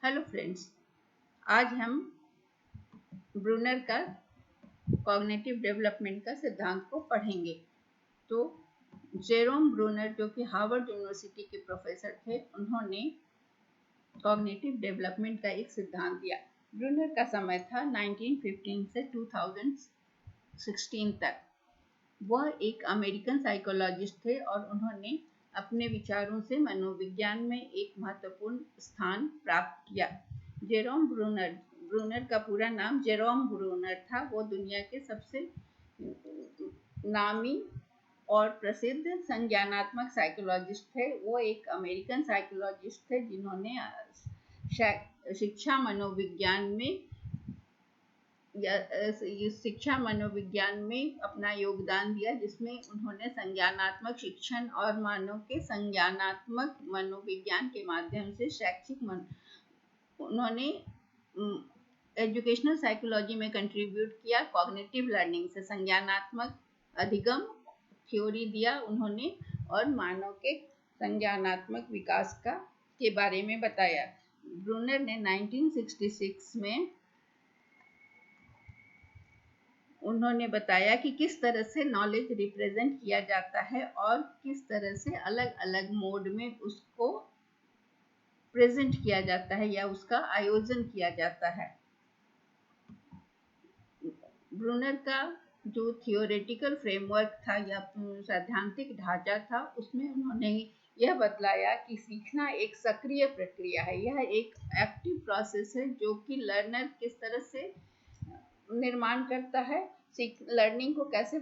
Hello friends, आज हम Brunner का कॉग्निटिव डेवलपमेंट का सिद्धांत को पढ़ेंगे। तो जेरोम ब्रूनर, जो कि हार्वर्ड यूनिवर्सिटी के प्रोफेसर थे, उन्होंने कॉग्निटिव डेवलपमेंट का एक सिद्धांत दिया। ब्रूनर का समय था 1915 से 2016 तक। वह एक अमेरिकन साइकोलॉजिस्ट थे और उन्होंने अपने विचारों से मनोविज्ञान में एक महत्वपूर्ण स्थान प्राप्त किया। जेरोम ब्रूनर का पूरा नाम जेरोम ब्रूनर था। वो दुनिया के सबसे नामी और प्रसिद्ध संज्ञानात्मक साइकोलॉजिस्ट थे। वो एक अमेरिकन साइकोलॉजिस्ट थे जिन्होंने शिक्षा मनोविज्ञान में अपना योगदान दिया, जिसमें उन्होंने संज्ञानात्मक शिक्षण और मानव के संज्ञानात्मक मनोविज्ञान के माध्यम से उन्होंने एजुकेशनल साइकोलॉजी में कंट्रीब्यूट किया। कॉग्निटिव लर्निंग से संज्ञानात्मक अधिगम थ्योरी दिया उन्होंने और मानव के संज्ञानात्मक विकास के बारे में बताया। ब्रूनर ने 1966 में उन्होंने बताया कि किस तरह से नॉलेज रिप्रेजेंट किया जाता है और किस तरह से अलग अलग मोड में उसको प्रेजेंट किया जाता है या उसका आयोजन किया जाता है। ब्रूनर का जो थियोरेटिकल फ्रेमवर्क था या सैद्धांतिक ढांचा था, उसमें उन्होंने यह बतलाया कि सीखना एक सक्रिय प्रक्रिया है। यह एक एक्टिव प्रोसेस है जो कि लर्नर किस तरह से निर्माण करता है, लर्निंग को कैसे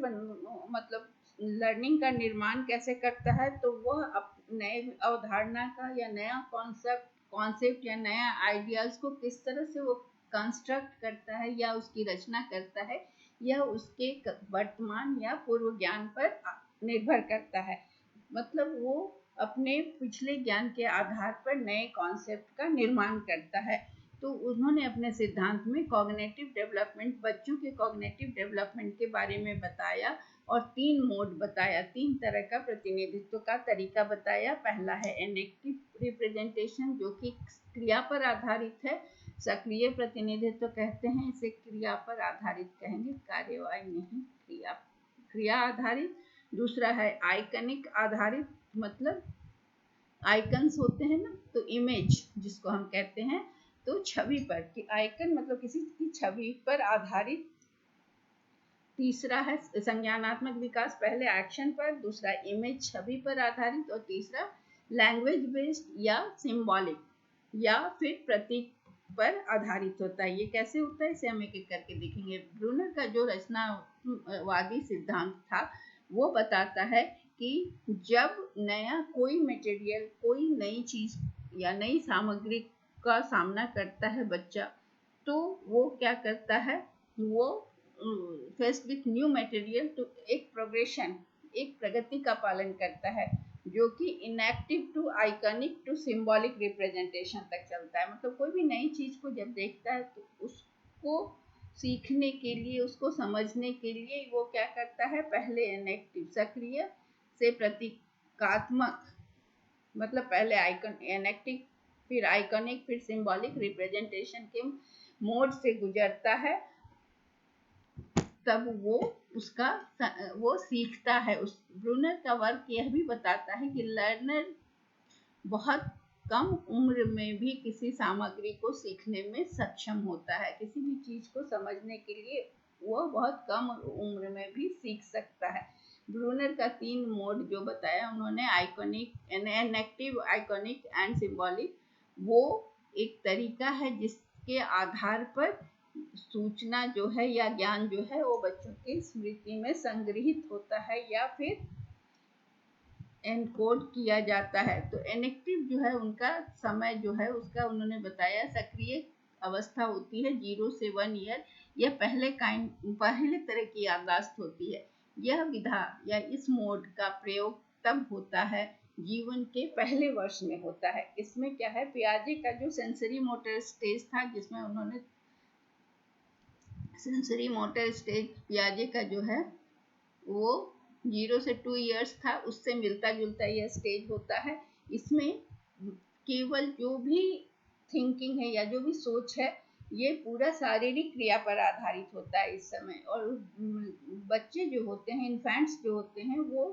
लर्निंग का निर्माण कैसे करता है। तो वह नए अवधारणा का या नया कॉन्सेप्ट या नया आइडियाज को किस तरह से वो कंस्ट्रक्ट करता है या उसकी रचना करता है, यह उसके वर्तमान या पूर्व ज्ञान पर निर्भर करता है। मतलब वो अपने पिछले ज्ञान के आधार पर नए कॉन्सेप्ट का निर्माण करता है। तो उन्होंने अपने सिद्धांत में कॉग्निटिव डेवलपमेंट, बच्चों के कॉग्निटिव डेवलपमेंट के बारे में बताया और 3 मोड बताया, 3 तरह का प्रतिनिधित्व का तरीका बताया। पहला है एनेक्टिव रिप्रेजेंटेशन, जो कि क्रिया पर आधारित है। सक्रिय प्रतिनिधित्व कहते हैं इसे, क्रिया पर आधारित कहेंगे, कार्यवाही नहीं, क्रिया आधारित। दूसरा है आइकनिक आधारित, मतलब आइकन्स होते हैं ना, तो इमेज जिसको हम कहते हैं, तो छवि पर, कि आइकन मतलब किसी की छवि पर आधारित। तीसरा है संज्ञानात्मक विकास, पहले एक्शन पर, दूसरा इमेज छवि पर आधारित, और तीसरा लैंग्वेज बेस्ड या सिंबॉलिक या फिर प्रतीक पर आधारित होता है। ये कैसे होता है इसे हम एक एक करके देखेंगे। ब्रूनर का जो रचनावादी सिद्धांत था वो बताता है कि जब नया कोई मटेरियल, कोई नई चीज या नई सामग्री का सामना करता है बच्चा, तो वो क्या करता है, वो फेस्ड विथ न्यू मटेरियल तो एक प्रोग्रेशन, एक प्रगति का पालन करता है, जो कि enactive to iconic to symbolic representation तक चलता है। मतलब कोई भी नई चीज को जब देखता है तो उसको सीखने के लिए, उसको समझने के लिए वो क्या करता है, पहले इनएक्टिव सक्रिय से प्रतीकात्मक, मतलब पहले आइकन इनएक्टिव, फिर आइकनिक, फिर सिंबॉलिक रिप्रेजेंटेशन के मोड से गुजरता है, तब वो सीखता है। उस ब्रूनर का वर्क यह भी बताता है कि लर्नर बहुत कम उम्र में भी किसी सामग्री को सीखने में सक्षम होता है। किसी भी चीज को समझने के लिए वो बहुत कम उम्र में भी सीख सकता है। ब्रूनर का 3 मोड जो बताया उन्होंने, iconic, inactive, iconic and symbolic, वो एक तरीका है जिसके आधार पर सूचना जो है या ज्ञान जो है वो बच्चों की स्मृति में संग्रहित होता है या फिर एनकोड किया जाता है। तो इनएक्टिव जो है, उनका समय जो है उसका उन्होंने बताया, सक्रिय अवस्था होती है 0 से 1 ईयर। यह पहले तरह की याददाश्त होती है। यह विधा या इस मोड का प्रयोग तब होता है जीवन के पहले वर्ष में होता है। इसमें क्या है, पियाजे का जो सेंसरी मोटर स्टेज था, जिसमें उन्होंने सेंसरी मोटर स्टेज पियाजे का जो है वो 0 से 2 इयर्स था, उससे मिलता जुलता यह स्टेज होता है। इसमें केवल जो भी थिंकिंग है या जो भी सोच है, ये पूरा शारीरिक क्रिया पर आधारित होता है इस समय। और बच्चे जो होते हैं, इन्फेंट्स जो होते हैं, वो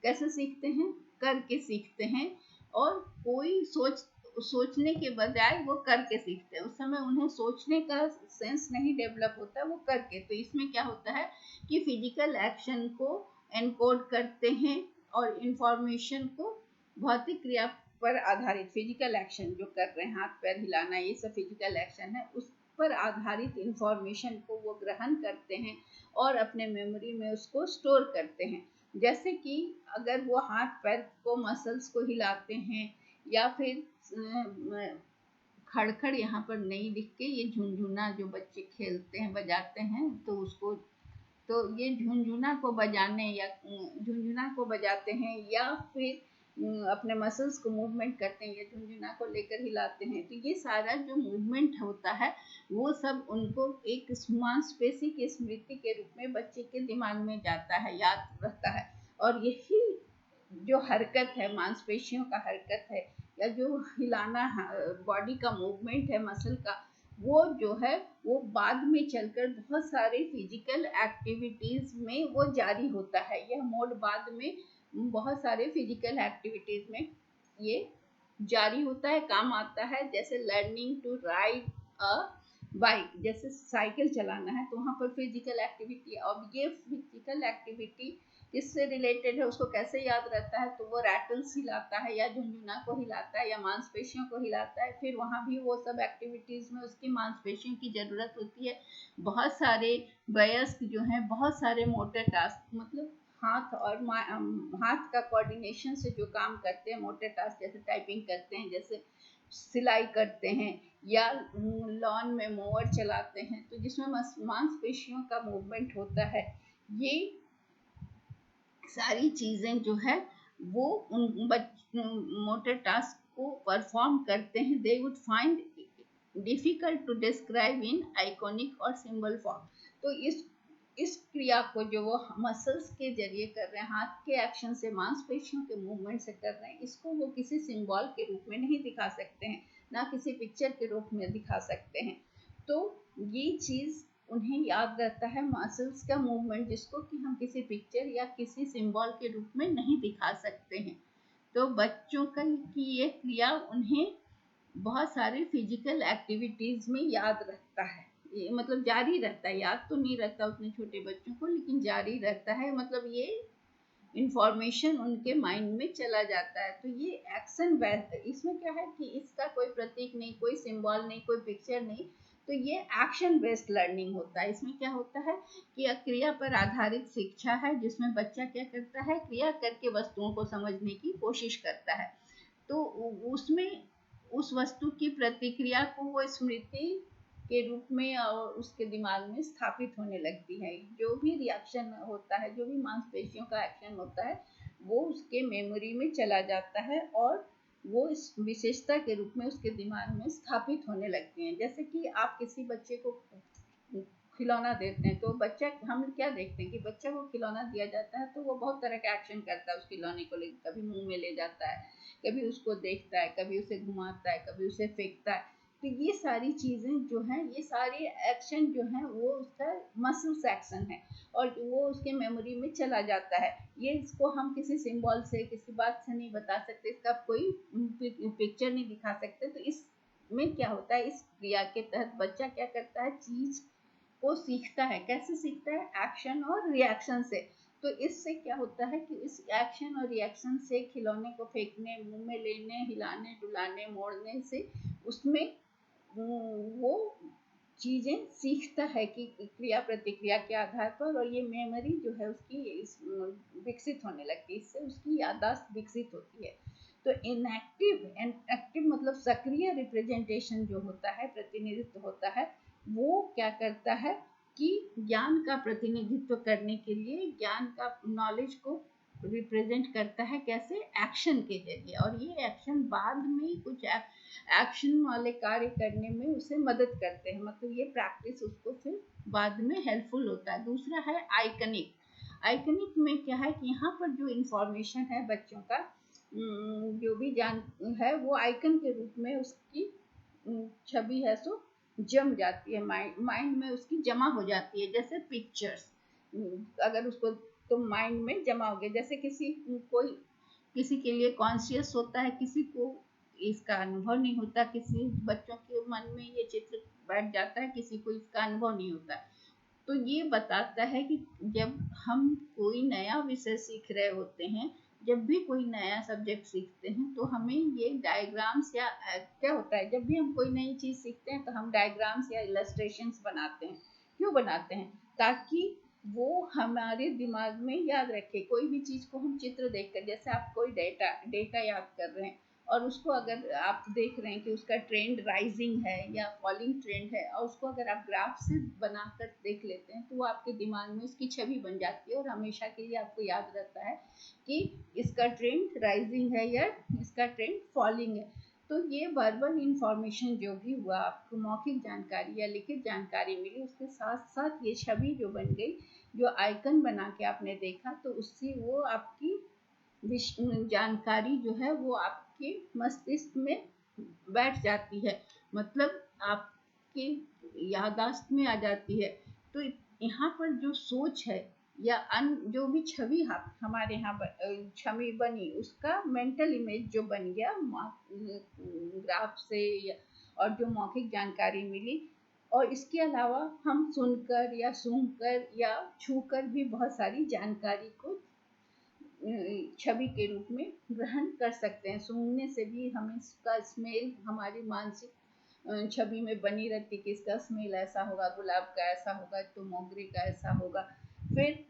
कैसे सीखते हैं? करके सीखते हैं। और कोई सोचने के बजाय वो करके सीखते हैं। उस समय उन्हें सोचने का सेंस नहीं डेवलप होता, वो करके। तो इसमें क्या होता है कि फिजिकल एक्शन को एनकोड करते हैं और इंफॉर्मेशन को भौतिक क्रिया पर आधारित फिजिकल एक्शन जो कर रहे हैं, हाथ पैर हिलाना, ये सब फिजिकल एक्शन है, उस पर आधारित इंफॉर्मेशन को वो ग्रहण करते हैं और अपने मेमोरी में उसको स्टोर करते हैं। जैसे कि अगर वो हाथ पैर को मसल्स को हिलाते हैं, या फिर खड़खड़ यहाँ पर नहीं लिख के, ये झुनझुना जो बच्चे खेलते हैं, बजाते हैं, तो उसको, तो ये झुनझुना को बजाने या झुनझुना को बजाते हैं, या फिर अपने मसल्स को मूवमेंट करते हैं, या झुनझुना को लेकर हिलाते हैं। तो ये सारा जो मूवमेंट होता है, वो सब उनको एक मांसपेशी की स्मृति के रूप में बच्चे के दिमाग में जाता है, याद रहता है। और यही जो हरकत है, मांसपेशियों का हरकत है, या जो हिलाना बॉडी का मूवमेंट है मसल का, वो जो है वो बाद में चलकर बहुत सारे फिजिकल एक्टिविटीज में वो जारी होता है। यह मोड बाद में बहुत सारे फिजिकल एक्टिविटीज में ये जारी होता है, काम आता है। जैसे learning to ride a bike, जैसे साइकिल चलाना है, तो वहाँ पर फिजिकल एक्टिविटी। अब ये फिजिकल एक्टिविटी किससे रिलेटेड है, उसको कैसे याद रहता है? तो वो रैटल्स हिलाता है, या झुनझुना को हिलाता है, या मांसपेशियों को हिलाता है। फिर वहाँ भी वो सब एक्टिविटीज में उसकी मांसपेशियों की जरूरत होती है। बहुत सारे वयस्क जो हैं, बहुत सारे मोटर टास्क, मतलब हाथ और हाथ का कोऑर्डिनेशन से जो काम करते हैं, मोटर टास्क, जैसे टाइपिंग करते हैं, जैसे सिलाई करते हैं, या लॉन में मोवर चलाते हैं, तो जिसमें मांसपेशियों का मूवमेंट होता है। ये सारी चीजें जो है वो उन मोटर टास्क को परफॉर्म करते हैं। They would find difficult to describe in iconic और सिंबल फॉर्म। तो इस क्रिया को जो वो मसल्स के जरिए कर रहे हैं, हाथ के एक्शन से, मांसपेशियों के मूवमेंट से कर रहे हैं, इसको वो किसी सिंबल के रूप में नहीं दिखा सकते हैं, ना किसी पिक्चर के रूप में दिखा सकते हैं। तो ये चीज उन्हें याद रहता है, मसल्स का मूवमेंट, जिसको कि हम किसी पिक्चर या किसी सिंबल के रूप में नहीं दिखा सकते हैं। तो बच्चों का की ये क्रिया उन्हें बहुत सारे फिजिकल एक्टिविटीज में याद रहता है। ये मतलब जारी रहता है, याद तो नहीं रहता उतने छोटे बच्चों को, लेकिन जारी रहता है। मतलब ये इंफॉर्मेशन उनके माइंड में चला जाता है। तो ये एक्शन बेस्ड, इसमें क्या है कि इसका कोई प्रतीक नहीं, कोई सिंबल नहीं, कोई पिक्चर नहीं। तो ये एक्शन बेस्ड लर्निंग होता है। इसमें क्या होता है कि क्रिया पर आधारित शिक्षा है, जिसमें बच्चा क्या करता है, क्रिया करके वस्तुओं को समझने की कोशिश करता है। तो उसमें उस वस्तु की प्रतिक्रिया को वो स्मृति के रूप में और उसके दिमाग में स्थापित होने लगती है। जो भी रिएक्शन होता है, जो भी मांसपेशियों का एक्शन होता है, वो उसके मेमोरी में चला जाता है और वो इस विशेषता के रूप में उसके दिमाग में स्थापित होने लगती हैं। जैसे कि आप किसी बच्चे को खिलौना देते हैं, तो बच्चा, हम क्या देखते हैं कि बच्चा को खिलौना दिया जाता है तो वो बहुत तरह का एक्शन करता है उस खिलौने को लेकर। कभी मुंह में ले जाता है, कभी उसको देखता है, कभी उसे घुमाता है, कभी उसे फेंकता है। तो ये सारी चीजें जो हैं, ये सारे एक्शन जो हैं, वो उसका मसल्स एक्शन है और वो उसके मेमोरी में चला जाता है। ये इसको हम किसी सिंबल से, किसी बात से नहीं बता सकते, इसका कोई पिक्चर नहीं दिखा सकते। तो इसमें क्या होता है, इस क्रिया के तहत बच्चा क्या करता है, चीज को सीखता है। कैसे सीखता है? एक्शन और रिएक्शन से। तो इससे क्या होता है कि इस एक्शन और रिएक्शन से, खिलौने को फेंकने, मुंह में लेने, हिलाने डुलाने, मोड़ने से, उसमें वो चीजें सीखता है कि क्रिया प्रतिक्रिया के आधार पर। और ये मेमोरी जो है उसकी विकसित होने लगती है, इससे उसकी याददाश्त विकसित होती है। तो इनएक्टिव, एक्टिव मतलब सक्रिय रिप्रेजेंटेशन जो होता है, प्रतिनिधित्व होता है, वो क्या करता है कि ज्ञान का प्रतिनिधित्व करने के लिए, ज्ञान का, नॉलेज को रिप्रेजेंट करता है। कैसे? एक्शन के जरिए। और ये एक्शन बाद में कुछ एक्शन वाले कार्य करने में उसे मदद करते हैं। मतलब ये प्रैक्टिस उसको फिर बाद में हेल्पफुल होता है। दूसरा है आइकनिक। आइकनिक में क्या है कि यहाँ पर जो इंफॉर्मेशन है बच्चों का, जो भी जान है, वो आइकन के रूप में उसकी छवि है सो जम जाती है, माइंड में उसकी जमा हो जाती है। जैसे पिक्चर्स अगर उसको तुम माइंड में जमा हो गए, जैसे किसी के लिए कॉन्शियस होता है, किसी को इसका अनुभव नहीं होता, किसी बच्चों के मन में ये चित्र बैठ जाता है, किसी को इसका अनुभव नहीं होता। तो ये बताता है कि जब हम कोई नया विषय सीख रहे होते हैं, जब भी कोई नया सब्जेक्ट सीखते हैं, तो हमें ये डायग्राम्स या क्या होता है, जब भी हम कोई नई चीज़ सीखते हैं तो हम डायग्राम्स या इलस्ट्रेशंस बनाते हैं। क्यों बनाते हैं? ताकि वो हमारे दिमाग में याद रखे। कोई भी चीज़ को हम चित्र देखकर, जैसे आप कोई डेटा डेटा याद कर रहे हैं और उसको अगर आप देख रहे हैं कि उसका ट्रेंड राइजिंग है या फॉलिंग ट्रेंड है, और उसको अगर आप ग्राफ से बनाकर देख लेते हैं, तो वो आपके दिमाग में उसकी छवि बन जाती है और हमेशा के लिए आपको याद रहता है कि इसका ट्रेंड राइजिंग है या इसका ट्रेंड फॉलिंग है। तो ये वर्बल इंफॉर्मेशन जो भी हुआ, आपको मौखिक जानकारी या लिखित जानकारी मिली, उसके साथ साथ ये छवि जो बन गई, जो आइकन बना के आपने देखा, तो उससे वो आपकी जानकारी जो है वो आपके मस्तिष्क में बैठ जाती है, मतलब आपके याददाश्त में आ जाती है। तो यहाँ पर जो सोच है या जो भी छवि हमारे यहाँ छवि बनी, उसका मेंटल इमेज जो बन गया ग्राफ से और जो मौखिक जानकारी मिली, और इसके अलावा हम सुनकर या सूंघकर या छूकर भी बहुत सारी जानकारी को छवि के रूप में ग्रहण कर सकते हैं। सूंघने से भी हमें इसका स्मेल हमारी मानसिक छवि में बनी रहती कि इसका स्मेल ऐसा होगा, गुलाब का ऐसा होगा, तो मोगरे का ऐसा होगा। फिर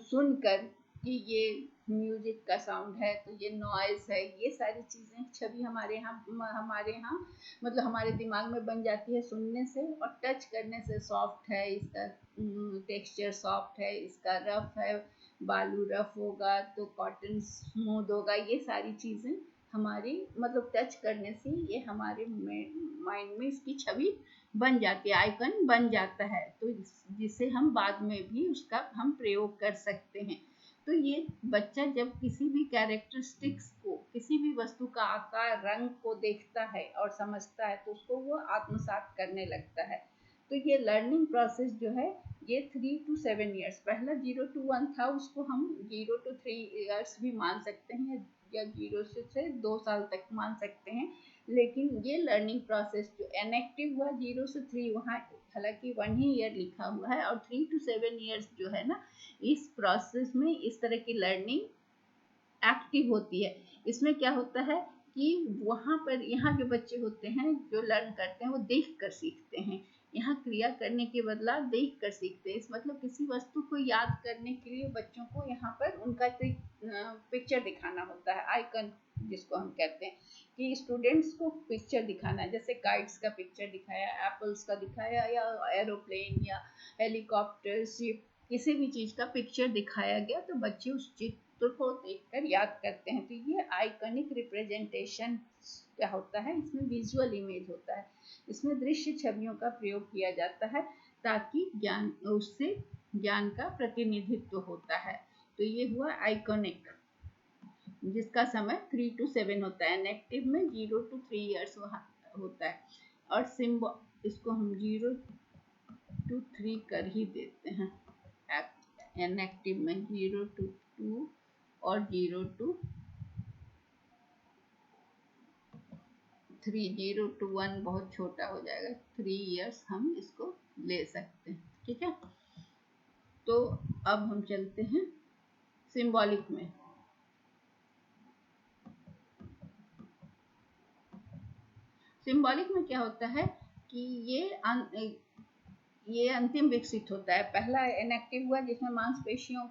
सुनकर कि ये म्यूजिक का साउंड है, तो ये नॉइज है, ये सारी चीज़ें छवि हमारे यहाँ मतलब हमारे दिमाग में बन जाती है सुनने से। और टच करने से, सॉफ्ट है इसका टेक्सचर, सॉफ्ट है इसका, रफ है, बालू रफ होगा तो कॉटन स्मूथ होगा, ये सारी चीज़ें हमारी मतलब टच करने से ये हमारे माइंड में इसकी छवि बन जाती है, आइकन बन जाता है। तो जिसे हम बाद में भी उसका हम प्रयोग कर सकते हैं। तो ये बच्चा जब किसी भी कैरेक्टरिस्टिक्स को, किसी भी वस्तु का आकार, रंग को देखता है और समझता है, तो उसको वो आत्मसात करने लगता है। तो ये लर्निंग प्रोसेस जो है, ये 3 to 7 ईयर्स, पहला 0 to 1 था, उसको हम 0 to 3 ईयर्स भी मान सकते हैं या 0 से 2 साल तक मान सकते हैं। लेकिन ये लर्निंग प्रोसेस जो इनएक्टिव हुआ 0 से 3, वहाँ हालांकि 1 ही ईयर लिखा हुआ है, और 3 to 7 ईयर्स जो है ना, इस प्रोसेस में इस तरह की लर्निंग एक्टिव होती है। इसमें क्या होता है कि वहाँ पर यहाँ जो बच्चे होते हैं जो लर्न करते हैं, वो देख कर सीखते हैं। यहाँ क्रिया करने के बदला देख कर सीखते हैं। इस मतलब किसी वस्तु को याद करने के लिए बच्चों को यहाँ पर उनका पिक्चर दिखाना होता है, आइकन जिसको हम कहते हैं, कि स्टूडेंट्स को पिक्चर दिखाना है। जैसे काइट्स का पिक्चर दिखाया, एप्पल्स का दिखाया, या एरोप्लेन या हेलीकॉप्टर, शिप, किसी भी चीज़ का पिक्चर दिखाया गया, तो बच्चे उस चित्र को देखकर याद करते हैं। तो ये आइकॉनिक रिप्रेजेंटेशन क्या होता है, इसमें विजुअल इमेज होता है, इसमें दृश्य छवियों का प्रयोग किया जाता है ताकि उससे ज्ञान का प्रतिनिधित्व होता है। तो ये हुआ आइकॉनिक, जिसका समय 3 to 7 होता है। इनएक्टिव में 0 to 3 ईयर्स होता है। और इसको हम 0 to 3 कर ही देते हैं। इनएक्टिव में 0 to 2 और 0 to 3, 0 to 1 बहुत छोटा हो जाएगा, 3 ईयर्स हम इसको ले सकते हैं। ठीक है, तो अब हम चलते हैं सिंबॉलिक में। सिंबॉलिक में क्या होता है कि ये अंतिम विकसित होता है। पहला इनएक्टिव हुआ जिसमें मांसपेशियों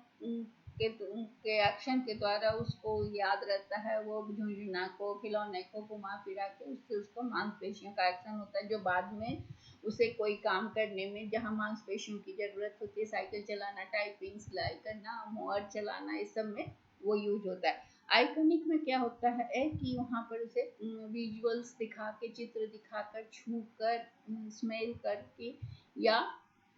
के एक्शन के द्वारा उसको याद रहता है, वो झुंझुना को, खिलौने को घुमा फिरा के उससे उसको मांसपेशियों का एक्शन होता है, जो बाद में उसे कोई काम करने में जहाँ मांसपेशियों की जरूरत होती है, साइकिल चलाना, टाइपिंग, सिलाई करना, मोबाइल चलाना, इस सब में वो यूज होता है। आइकॉनिक में क्या होता है कि वहाँ पर उसे विजुअल्स दिखा के, चित्र दिखाकर, छू कर, स्मेल करके या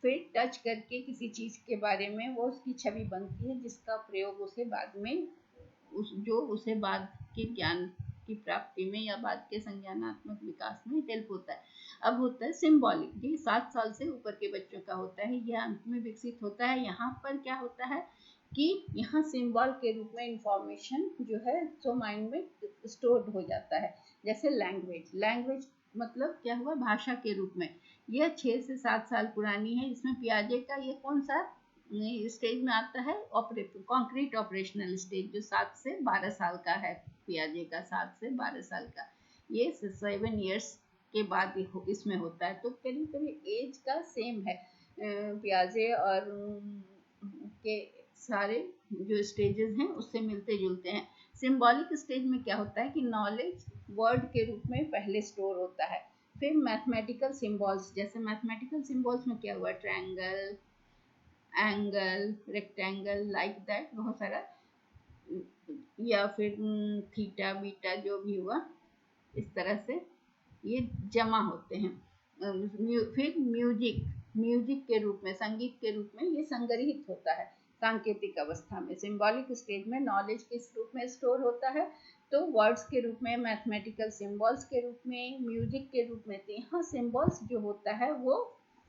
फिर टच करके किसी चीज़ के बारे में वो उसकी छवि बनती है, जिसका प्रयोग उसे बाद में उसे बाद के ज्ञान की प्राप्ति में या बाद के संज्ञानात्मक विकास में हेल्प होता है। अब होता है सिंबॉलिक, ये 7 साल से ऊपर के बच्चों का होता है, यह अंत में विकसित होता है। यहाँ पर क्या होता है कि यहाँ सिंबल के रूप में इंफॉर्मेशन जो है जो माइंड में स्टोर हो जाता है। जैसे लैंग्वेज मतलब क्या हुआ, भाषा के रूप में। यह 6 से 7 साल पुरानी है। इसमें पियाजे का ये कौन सा स्टेज में आता है, कॉन्क्रीट ऑपरेशनल स्टेज, जो 7 से 12 साल का है। पियाजे का 7 से 12 साल का, ये 7 ईयर्स के बाद इसमें होता है। तो करीब करीब एज का सेम है पियाजे और के सारे जो स्टेजेस हैं उससे मिलते जुलते हैं। सिंबॉलिक स्टेज में क्या होता है कि नॉलेज वर्ड के रूप में पहले स्टोर होता है। फिर मैथमेटिकल सिंबल्स, जैसे मैथमेटिकल सिंबल्स में क्या हुआ, triangle, angle, rectangle, like that, बहुत सारा, या फिर थीटा बीटा जो भी हुआ, इस तरह से ये जमा होते हैं। फिर म्यूजिक के रूप में, संगीत के रूप में ये संग्रहित होता है सांकेतिक अवस्था में। सिंबॉलिक स्टेज में नॉलेज किस रूप में स्टोर होता है, तो वर्ड्स के रूप में, मैथमेटिकल सिंबल्स के रूप में, म्यूजिक के रूप में। तो यहाँ सिंबल्स जो होता है वो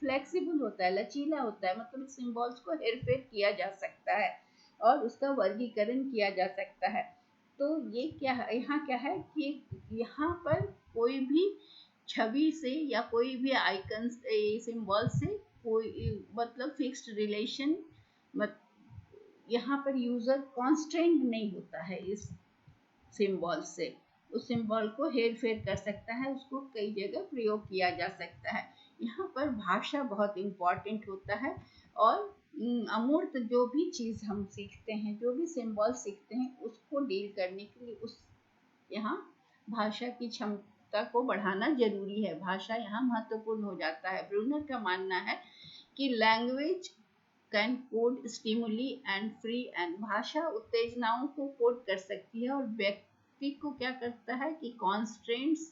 फ्लेक्सिबल होता है, लचीला होता है, मतलब सिंबल्स को हेरफेर किया जा सकता है और उसका वर्गीकरण किया जा सकता है। तो ये क्या है, यहाँ क्या है कि यहाँ पर कोई भी छवि से या कोई भी आइकन सिंबल से कोई मतलब फिक्स्ड रिलेशन, यहाँ पर यूजर कॉन्स्ट्रेंट नहीं होता है इस सिंबल से। उस सिंबल को हेर फेर कर सकता है, उसको कई जगह प्रयोग किया जा सकता है। यहाँ पर भाषा बहुत इम्पोर्टेंट होता है। और अमूर्त जो भी चीज़ हम सीखते हैं, जो भी सिंबल सीखते हैं, उसको डील करने के लिए उस यहाँ भाषा की क्षमता को बढ़ाना जरूरी है। भाषा यहाँ महत्वपूर्ण हो जाता है। ब्रूनर का मानना है कि language can code stimuli and free and, भाषा उत्तेजनाओं को कोड कर सकती है और व्यक्ति को क्या करता है कि कॉन्स्ट्रेंट्स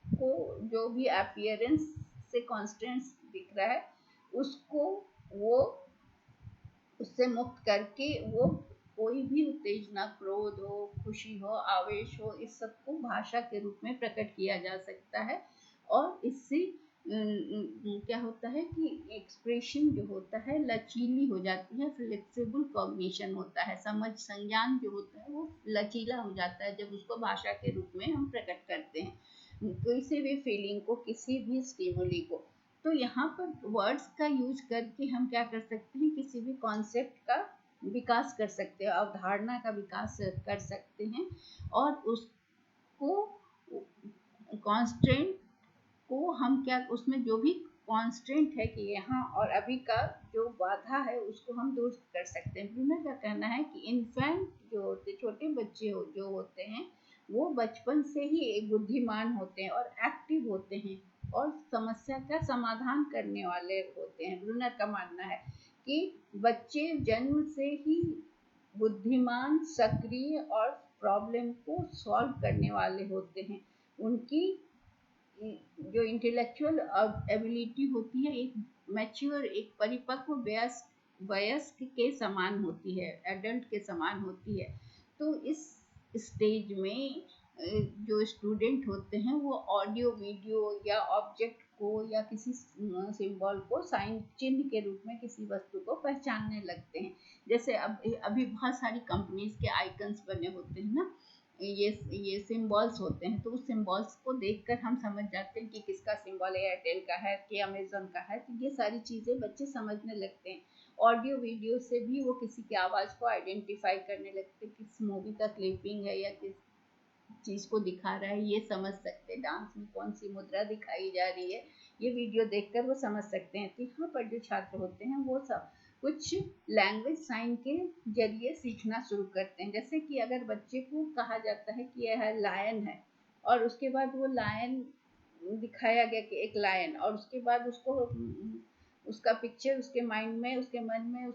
को, जो भी अपीयरेंस से कॉन्स्ट्रेंट्स दिख रहा है उसको वो उससे मुक्त करके वो कोई भी उत्तेजना, क्रोध हो, खुशी हो, आवेश हो, इस सब को भाषा के रूप में प्रकट किया जा सकता है। और इससे क्या होता है कि एक्सप्रेशन जो होता है लचीली हो जाती है, फ्लेक्सिबल कॉग्निशन होता है, समझ संज्ञान जो होता है वो लचीला हो जाता है जब उसको भाषा के रूप में हम प्रकट करते हैं किसी भी फीलिंग को, किसी भी स्टिमुली को। तो यहाँ पर वर्ड्स का यूज करके हम क्या कर सकते हैं, किसी भी कॉन्सेप्ट का विकास कर सकते हैं, अवधारणा का विकास कर सकते हैं और उसको कॉन्स्टेंट को हम क्या, उसमें जो भी कॉन्स्टेंट है कि यहाँ और अभी का जो बाधा है उसको हम दूर कर सकते हैं। ब्रूनर का कहना है कि इन्फेंट जो होते, छोटे बच्चे जो होते हैं, वो बचपन से ही एक बुद्धिमान होते हैं और एक्टिव होते हैं और समस्या का समाधान करने वाले होते हैं। ब्रूनर का मानना है कि बच्चे जन्म से ही बुद्धिमान, सक्रिय और प्रॉब्लम को सॉल्व करने वाले होते हैं। उनकी जो इंटेलेक्चुअल एबिलिटी होती है एक मैच्योर, एक परिपक्व वयस्क के समान होती है, एडल्ट के समान होती है। तो इस स्टेज में जो स्टूडेंट होते हैं वो ऑडियो, वीडियो या ऑब्जेक्ट को या किसी सिंबल को, साइन चिन्ह के रूप में किसी वस्तु को पहचानने लगते हैं। जैसे अब अभी बहुत सारी कंपनीज के आइकन्स बने होते हैं ना, ये सिंबल्स होते हैं, तो उस सिंबल्स को देखकर हम समझ जाते हैं कि किसका सिंबल है, एयरटेल का है कि अमेजोन का है। तो ये सारी चीज़ें बच्चे समझने लगते हैं। ऑडियो वीडियो से भी वो किसी की आवाज़ को आइडेंटिफाई करने लगते हैं, किस मूवी का क्लिपिंग है या किस चीज़ को दिखा रहा है ये समझ सकते हैं। डांस में कौन सी मुद्रा दिखाई जा रही है ये वीडियो देखकर वो समझ सकते हैं। तो यहाँ पर जो छात्र होते हैं वो सब कुछ लैंग्वेज साइन के जरिए सीखना शुरू करते हैं। जैसे कि अगर बच्चे को कहा जाता है कि यह लायन है और उसके बाद वो लायन दिखाया गया कि एक लायन, और उसके बाद उसको उसका पिक्चर उसके माइंड में, उसके मन में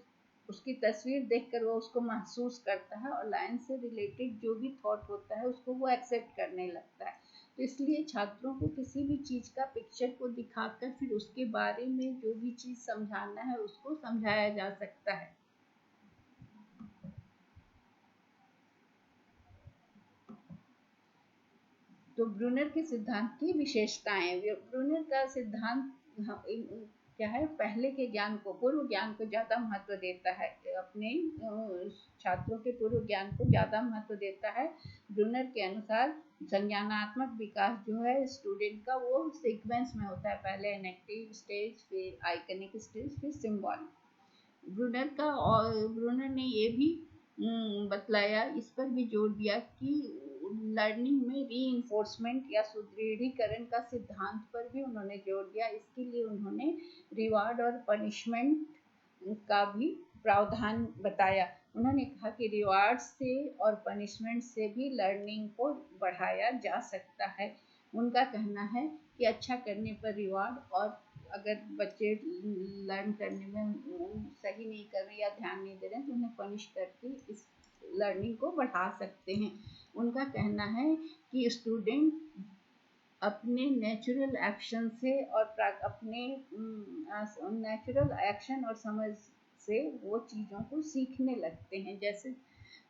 उसकी तस्वीर देखकर वो उसको महसूस करता है और लायन से रिलेटेड जो भी थॉट होता है उसको वो एक्सेप्ट करने लगता है। तो इसलिए छात्रों को किसी भी चीज़ का पिक्चर को दिखाकर फिर उसके बारे में जो भी चीज़ समझाना है उसको समझाया जा सकता है। तो ब्रूनर के सिद्धांत की विशेषताएं। ब्रूनर का सिद्धांत क्या है, पहले के ज्ञान को, पूर्व ज्ञान को ज़्यादा महत्व देता है, अपने छात्रों के पूर्व ज्ञान को ज़्यादा महत्व देता है। ब्रूनर के अनुसार संज्ञानात्मक विकास जो है स्टूडेंट का, वो सीक्वेंस में होता है, पहले एनेक्टिव स्टेज, फिर आइकनिक स्टेज, फिर सिम्बॉलिक। ब्रूनर ने ये भी बतलाया, इस पर भी जोर दिया कि लर्निंग में रीइंफोर्समेंट या सुदृढ़ीकरण का सिद्धांत पर भी उन्होंने जोर दिया। इसके लिए उन्होंने रिवार्ड और पनिशमेंट का भी प्रावधान बताया। उन्होंने कहा कि रिवार्ड से और पनिशमेंट से भी लर्निंग को बढ़ाया जा सकता है। उनका कहना है कि अच्छा करने पर रिवार्ड, और अगर बच्चे लर्न करने में सही नहीं कर रहे या ध्यान नहीं दे रहे हैं तो उन्हें पनिश करके इस लर्निंग को बढ़ा सकते हैं। उनका कहना है कि स्टूडेंट अपने नेचुरल एक्शन से और अपने नेचुरल एक्शन और समझ से वो चीज़ों को सीखने लगते हैं, जैसे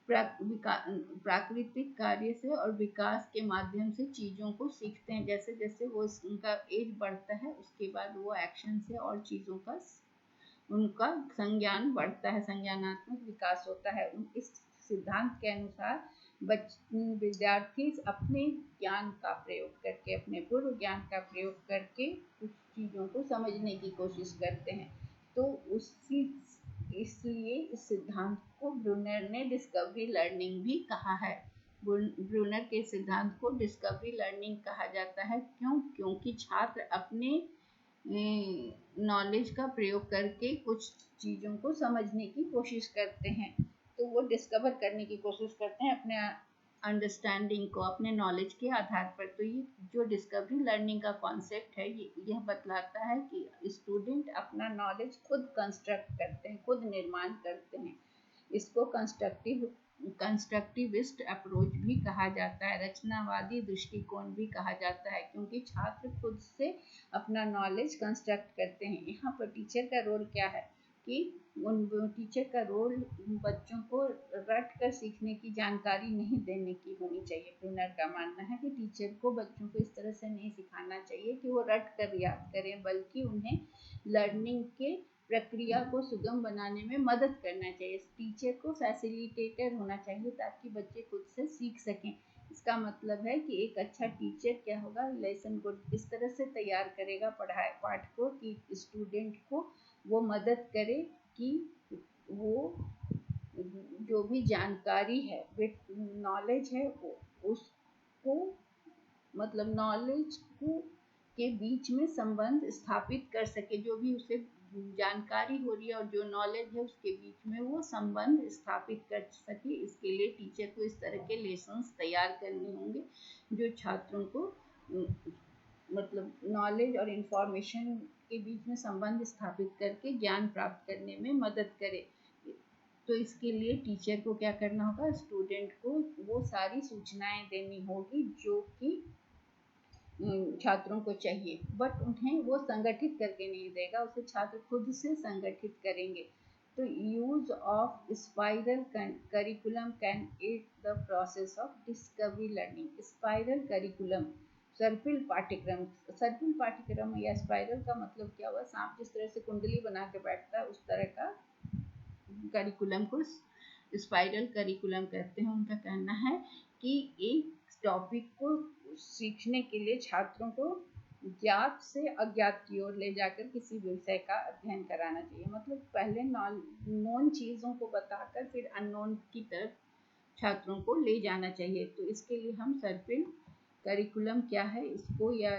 प्राकृतिक कार्य से और विकास के माध्यम से चीज़ों को सीखते हैं। जैसे जैसे वो उनका एज बढ़ता है उसके बाद वो एक्शन से और चीज़ों का उनका संज्ञान बढ़ता है, संज्ञानात्मक विकास होता है। इस सिद्धांत के अनुसार विद्यार्थी अपने ज्ञान का प्रयोग करके, अपने पूर्व ज्ञान का प्रयोग करके कुछ चीज़ों को समझने की कोशिश करते हैं। तो इसलिए इस सिद्धांत को ब्रूनर ने डिस्कवरी लर्निंग भी कहा है। ब्रूनर के सिद्धांत को डिस्कवरी लर्निंग कहा जाता है। क्योंकि छात्र अपने नॉलेज का प्रयोग करके कुछ चीज़ों को समझने की कोशिश करते हैं, तो वो डिस्कवर करने की कोशिश करते हैं अपने अंडरस्टैंडिंग को, अपने नॉलेज के आधार पर। तो ये जो डिस्कवरी लर्निंग का कॉन्सेप्ट है, यह बतलाता है कि स्टूडेंट अपना नॉलेज खुद कंस्ट्रक्ट करते हैं, खुद निर्माण करते हैं। इसको कंस्ट्रक्टिविस्ट अप्रोच भी कहा जाता है, रचनावादी दृष्टिकोण भी कहा जाता है, क्योंकि छात्र खुद से अपना नॉलेज कंस्ट्रक्ट करते हैं। यहाँ पर टीचर का रोल क्या है कि टीचर का रोल बच्चों को रट कर सीखने की जानकारी नहीं देने की होनी चाहिए। ब्रूनर का मानना है कि टीचर को बच्चों को इस तरह से नहीं सिखाना चाहिए कि वो रट कर याद करें, बल्कि उन्हें लर्निंग के प्रक्रिया को सुगम बनाने में मदद करना चाहिए। टीचर को फैसिलिटेटर होना चाहिए ताकि बच्चे खुद से सीख सकें। इसका मतलब है कि एक अच्छा टीचर क्या होगा, लेसन को इस तरह से तैयार करेगा पाठ को कि स्टूडेंट को वो मदद करे कि वो जो भी जानकारी है, नॉलेज है, उसको मतलब नॉलेज को के बीच में संबंध स्थापित कर सके। जो भी उसे जानकारी हो रही है और जो नॉलेज है उसके बीच में वो संबंध स्थापित कर सके। इसके लिए टीचर को इस तरह के लेसन्स तैयार करने होंगे जो छात्रों को मतलब नॉलेज और इंफॉर्मेशन के बीच में संबंध स्थापित करके ज्ञान प्राप्त करने में मदद करे। तो इसके लिए टीचर को क्या करना होगा, स्टूडेंट को वो सारी सूचनाएं देनी होगी जो कि छात्रों को चाहिए, बट उन्हें वो संगठित करके नहीं देगा, उसे छात्र खुद से संगठित करेंगे। तो use of spiral curriculum can aid the process of discovery learning. Spiral curriculum, सर्पिल पाठ्यक्रम या स्पाइरल का मतलब क्या हुआ, सांप जिस तरह से कुंडली बना के बैठता है उस तरह का करिकुलम को स्पाइरल करिकुलम कहते हैं। उनका कहना है कि एक टॉपिक को सीखने के लिए छात्रों को ज्ञात से अज्ञात की ओर ले जाकर किसी विषय का अध्ययन कराना चाहिए। मतलब पहले नॉन चीज़ों को बताकर फिर अननोन की तरफ छात्रों को ले जाना चाहिए। तो इसके लिए हम सर्पिल करिकुलम क्या है इसको, या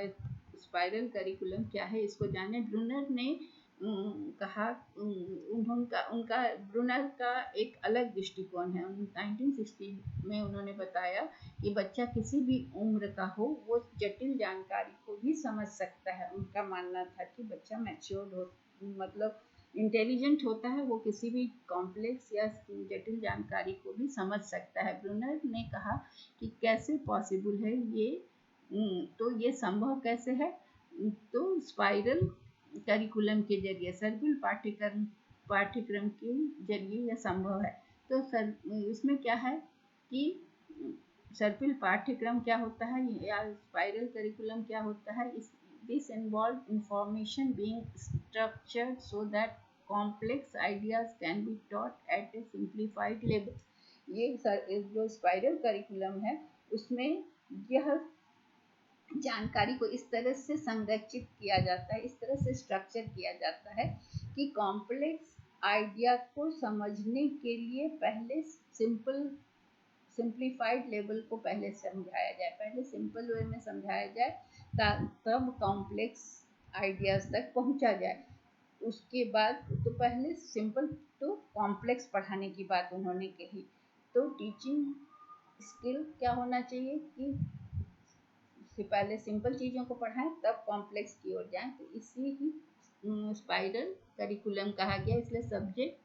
स्पाइरल करिकुलम क्या है इसको जाने। ब्रूनर ने कहा उनका ब्रूनर का एक अलग दृष्टिकोण है। 1960 में उन्होंने बताया कि बच्चा किसी भी उम्र का हो वो जटिल जानकारी को भी समझ सकता है। उनका मानना था कि बच्चा मैच्योर्ड हो, मतलब इंटेलिजेंट होता है, वो किसी भी कॉम्प्लेक्स या जटिल जानकारी को भी समझ सकता है। ब्रूनर ने कहा कि कैसे पॉसिबल है ये, तो ये संभव कैसे है, तो स्पाइरल करिकुलम के जरिए, सर्पिल पाठ्यक्रम के जरिए यह संभव है। तो इसमें क्या है कि सर्पिल पाठ्यक्रम क्या होता है या स्पाइरल करिकुलम क्या होता है? This involve information being structured so that complex ideas can be taught at A simplified level. ये जो स्पाइरल करिकुलम है उसमें यह जानकारी को इस तरह से संरचित किया जाता है, इस तरह से स्ट्रक्चर किया जाता है कि कॉम्प्लेक्स आइडिया को समझने के लिए पहले सिंप्लीफाइड लेवल को पहले समझाया जाए, पहले सिंपल वे में समझाया जाए तब कॉम्प्लेक्स आइडियाज तक पहुंचा जाए। उसके बाद तो पहले सिंपल टू कॉम्प्लेक्स पढ़ाने की बात उन्होंने कही। तो टीचिंग स्किल क्या होना चाहिए कि पहले सिंपल चीज़ों को पढ़ाएं तब कॉम्प्लेक्स की ओर जाएं। तो इसी ही स्पाइरल करिकुलम कहा गया। इसलिए सब्जेक्ट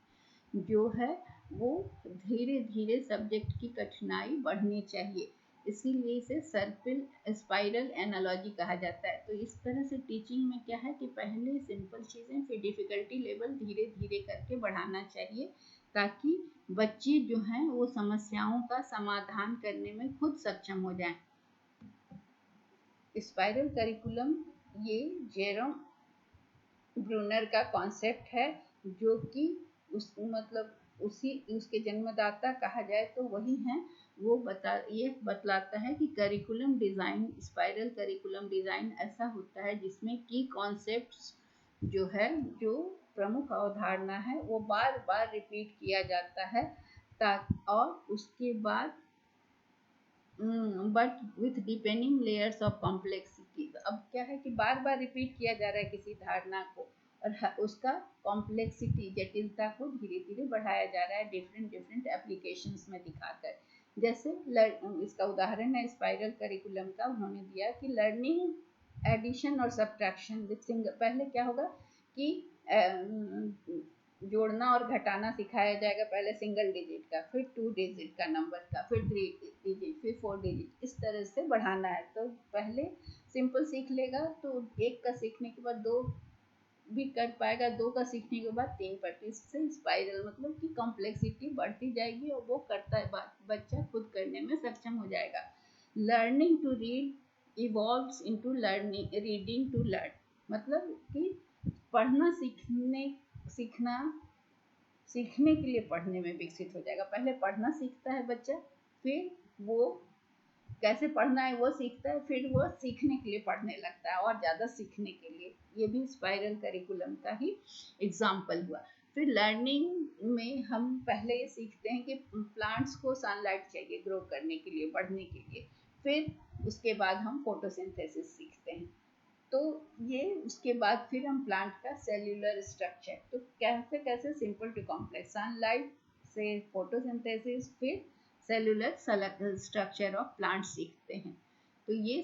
जो है वो धीरे धीरे सब्जेक्ट की कठिनाई बढ़नी चाहिए, इसीलिए इसे सर्पिल स्पाइरल एनालॉजी कहा जाता है। तो इस तरह से टीचिंग में क्या है कि पहले सिंपल चीज़ें फिर डिफ़िकल्टी लेवल धीरे धीरे करके बढ़ाना चाहिए, ताकि बच्चे जो हैं वो समस्याओं का समाधान करने में खुद सक्षम हो जाएं। स्पाइरल करिकुलम ये जेरोम ब्रूनर का कॉन्सेप्ट है, जो कि उसके जन्मदाता कहा जाए तो वही हैं। वो ये बतलाता है कि curriculum design, spiral curriculum design ऐसा होता है जिसमें की कॉन्सेप्ट्स जो है, जो प्रमुख अवधारणा है वो बार बार रिपीट किया जाता है और उसके बाद but with depending layers of complexity. अब क्या है कि बार बार रिपीट किया जा रहा है किसी धारणा को और उसका कॉम्प्लेक्सिटी, जटिलता को धीरे धीरे बढ़ाया जा रहा है डिफरेंट एप्लीकेशंस में दिखाकर। जैसे इसका उदाहरण है स्पाइरल करिकुलम का, उन्होंने दिया कि लर्निंग एडिशन और सब्ट्रैक्शन विथ सिंगल। पहले क्या होगा कि जोड़ना और घटाना सिखाया जाएगा, पहले सिंगल डिजिट का, फिर 2 डिजिट का नंबर का, फिर 3 डिजिट, फिर 4 डिजिट, इस तरह से बढ़ाना है। तो पहले सिंपल सीख लेगा तो 1 का सीखने के बाद 2 भी कर पाएगा, 2 का सीखने के बाद 3 पर। इससे स्पाइरल मतलब कि कॉम्प्लेक्सिटी बढ़ती जाएगी और वो करता है बच्चा खुद करने में सक्षम हो जाएगा। Learning to read evolves into learning reading to learn, मतलब कि पढ़ना सीखने के लिए पढ़ने में विकसित हो जाएगा। पहले पढ़ना सीखता है बच्चा, फिर वो कैसे पढ़ना है वो सीखता है, फिर वो सीखने के लिए पढ़ने लगता है और ज़्यादा सीखने के लिए। ये भी स्पाइरल करिकुलम का ही एग्जाम्पल हुआ। फिर लर्निंग में हम पहले ये सीखते हैं कि प्लांट्स को सनलाइट चाहिए ग्रो करने के लिए, बढ़ने के लिए। फिर उसके बाद हम फोटोसिंथेसिस सीखते हैं। तो ये उसके बाद फिर हम प्लांट का सेल्यूलर स्ट्रक्चर, तो कैसे कैसे सिंपल टू कॉम्प्लेक्स, सनलाइट से फोटोसिंथेसिस, फिर सेल्यूलर स्ट्रक्चर ऑफ प्लांट सीखते हैं। तो ये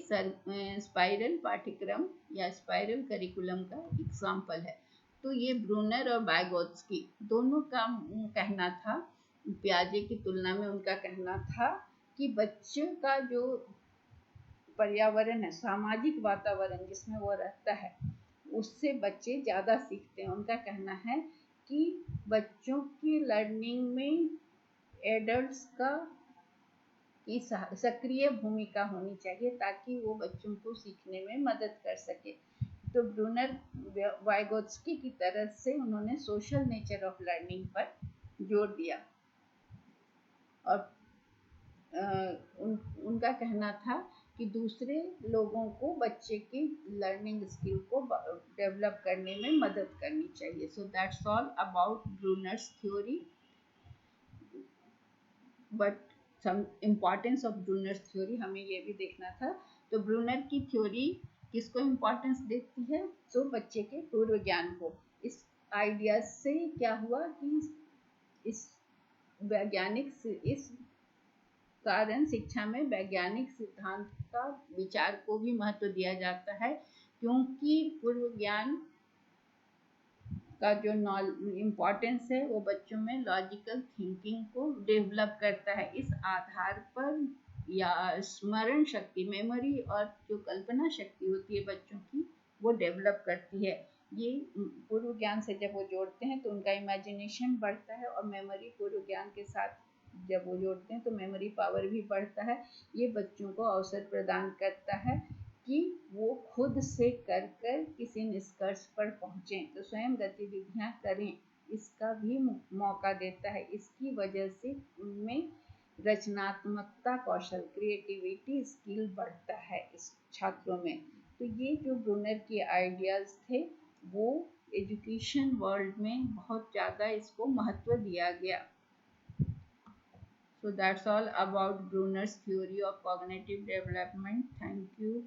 स्पाइरल पाठ्यक्रम या स्पाइरल करिकुलम का एग्जाम्पल है। तो ये ब्रूनर और वाइगोत्स्की दोनों का कहना था, पियाजे की तुलना में उनका कहना था कि बच्चों का जो पर्यावरण है, सामाजिक वातावरण जिसमें वो रहता है, उससे बच्चे ज़्यादा सीखते हैं। उनका कहना है कि बच्चों की लर्निंग में एडल्ट्स का की सक्रिय भूमिका होनी चाहिए ताकि वो बच्चों को सीखने में मदद कर सके। तो ब्रूनर वाइगोत्स्की की तरह से उन्होंने सोशल नेचर ऑफ लर्निंग पर जोर दिया और उनका कहना था कि दूसरे लोगों को बच्चे की लर्निंग स्किल को डेवलप करने में मदद करनी चाहिए। So that's all about Bruner's theory, but some importance of Bruner's theory हमें ये भी देखना था। तो ब्रूनर की थ्योरी किसको इम्पोर्टेंस देती है? तो बच्चे के पूर्व ज्ञान को। इस आइडिया से क्या हुआ कि इस कारण शिक्षा में वैज्ञानिक सिद्धांत का विचार को भी महत्व दिया जाता है, क्योंकि पूर्व ज्ञान का जो इम्पोर्टेंस है वो बच्चों में लॉजिकल थिंकिंग को डेवलप करता है। इस आधार पर या स्मरण शक्ति, मेमोरी और जो कल्पना शक्ति होती है बच्चों की, वो डेवलप करती है। ये पूर्व ज्ञान से जब वो जोड़ते हैं तो उनका इमेजिनेशन बढ़ता है और मेमोरी पूर्व ज्ञान के साथ जब वो जोड़ते हैं तो मेमोरी पावर भी बढ़ता है। ये बच्चों को अवसर प्रदान करता है कि वो खुद से कर कर किसी निष्कर्ष पर पहुँचें, तो स्वयं गतिविधियाँ करें, इसका भी मौका देता है। इसकी वजह से उनमें रचनात्मकता कौशल, क्रिएटिविटी स्किल बढ़ता है इस छात्रों में। तो ये जो ब्रूनर के आइडियाज़ थे वो एजुकेशन वर्ल्ड में बहुत ज़्यादा इसको महत्व दिया गया। So that's all about Bruner's theory of cognitive development. Thank you.